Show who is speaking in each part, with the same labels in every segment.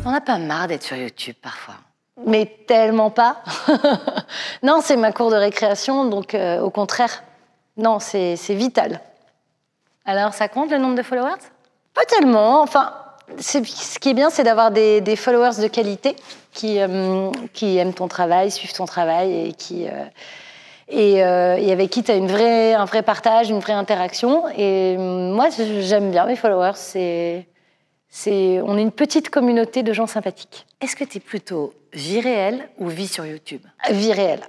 Speaker 1: On n'a pas marre d'être sur YouTube parfois? Mais tellement pas. Non, c'est ma cour de récréation, donc au contraire. Non, c'est vital. Alors, ça compte le nombre de followers? Pas tellement. Enfin, ce qui est bien, c'est d'avoir des followers de qualité qui aiment ton travail, suivent ton travail et avec qui tu as un vrai partage, une vraie interaction. Et moi, j'aime bien mes followers. On est une petite communauté de gens sympathiques. Est-ce que tu es plutôt vie réelle ou vie sur YouTube? Vie réelle.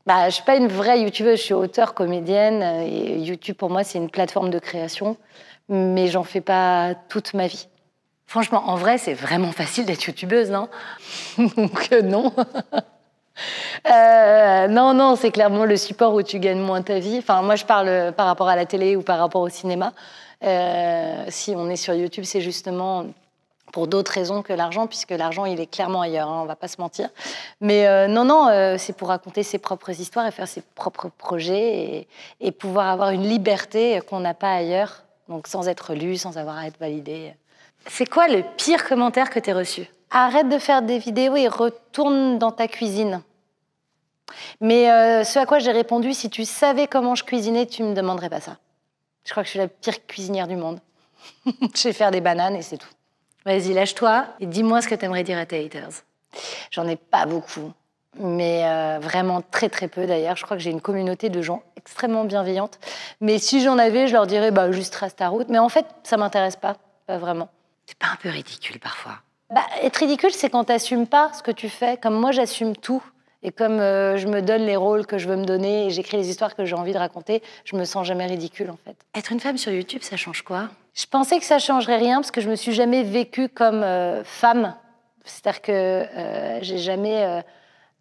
Speaker 1: Bah, je ne suis pas une vraie youtubeuse, je suis auteure, comédienne. Et YouTube, pour moi, c'est une plateforme de création. Mais j'en fais pas toute ma vie. Franchement, en vrai, c'est vraiment facile d'être youtubeuse, non? Donc non. Non, c'est clairement le support où tu gagnes moins ta vie. Enfin, moi, je parle par rapport à la télé ou par rapport au cinéma. Si on est sur YouTube, c'est justement pour d'autres raisons que l'argent, puisque l'argent, il est clairement ailleurs, hein, on va pas se mentir. Mais non, c'est pour raconter ses propres histoires et faire ses propres projets et pouvoir avoir une liberté qu'on n'a pas ailleurs, donc sans être lu, sans avoir à être validé. C'est quoi le pire commentaire que tu as reçu? Arrête de faire des vidéos et retourne dans ta cuisine. Mais ce à quoi j'ai répondu, si tu savais comment je cuisinais, tu ne me demanderais pas ça. Je crois que je suis la pire cuisinière du monde. Je sais faire des bananes et c'est tout. Vas-y, lâche-toi et dis-moi ce que tu aimerais dire à tes haters. J'en ai pas beaucoup, mais vraiment très très peu d'ailleurs. Je crois que j'ai une communauté de gens extrêmement bienveillantes. Mais si j'en avais, je leur dirais juste trace ta route. Mais en fait, ça m'intéresse pas vraiment. C'est pas un peu ridicule parfois? Être ridicule, c'est quand t'assumes pas ce que tu fais. Comme moi, j'assume tout. Et comme je me donne les rôles que je veux me donner et j'écris les histoires que j'ai envie de raconter, je me sens jamais ridicule, en fait. Être une femme sur YouTube, ça change quoi? Je pensais que ça changerait rien parce que je me suis jamais vécue comme femme. C'est-à-dire que j'ai jamais...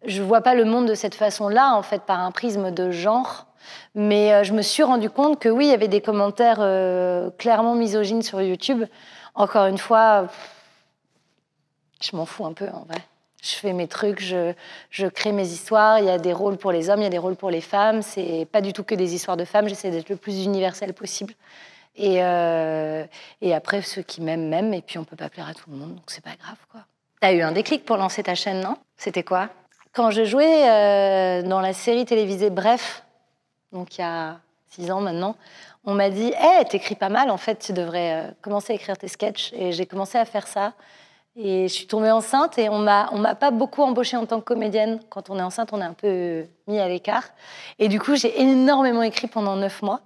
Speaker 1: je vois pas le monde de cette façon-là, en fait, par un prisme de genre. Mais je me suis rendu compte que oui, il y avait des commentaires clairement misogynes sur YouTube. Encore une fois, je m'en fous un peu, en vrai. Je fais mes trucs, je crée mes histoires. Il y a des rôles pour les hommes, il y a des rôles pour les femmes. C'est pas du tout que des histoires de femmes. J'essaie d'être le plus universel possible. Et après, ceux qui m'aiment, et puis on peut pas plaire à tout le monde, donc c'est pas grave, quoi. T'as eu un déclic pour lancer ta chaîne, non? C'était quoi? Quand je jouais dans la série télévisée Bref, donc il y a 6 ans maintenant, on m'a dit « Hey, t'écris pas mal, en fait, tu devrais commencer à écrire tes sketchs. » Et j'ai commencé à faire ça. Et je suis tombée enceinte et on m'a pas beaucoup embauchée en tant que comédienne. Quand on est enceinte, on est un peu mis à l'écart. Et du coup, j'ai énormément écrit pendant 9 mois.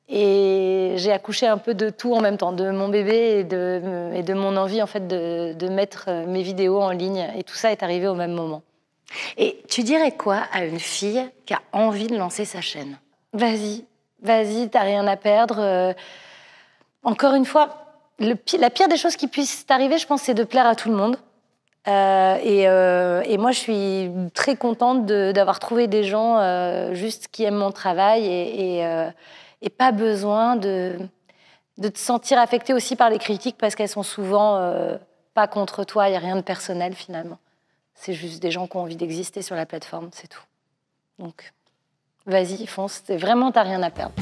Speaker 1: Et j'ai accouché un peu de tout en même temps, de mon bébé et de mon envie en fait de mettre mes vidéos en ligne. Et tout ça est arrivé au même moment. Et tu dirais quoi à une fille qui a envie de lancer sa chaîne? Vas-y, t'as rien à perdre. Encore une fois, la pire des choses qui puissent t'arriver, je pense, c'est de plaire à tout le monde. Et moi, je suis très contente d'avoir trouvé des gens juste qui aiment mon travail et pas besoin de te sentir affecté aussi par les critiques parce qu'elles sont souvent pas contre toi, il n'y a rien de personnel finalement. C'est juste des gens qui ont envie d'exister sur la plateforme, c'est tout. Donc, vas-y, fonce, vraiment, t'as rien à perdre.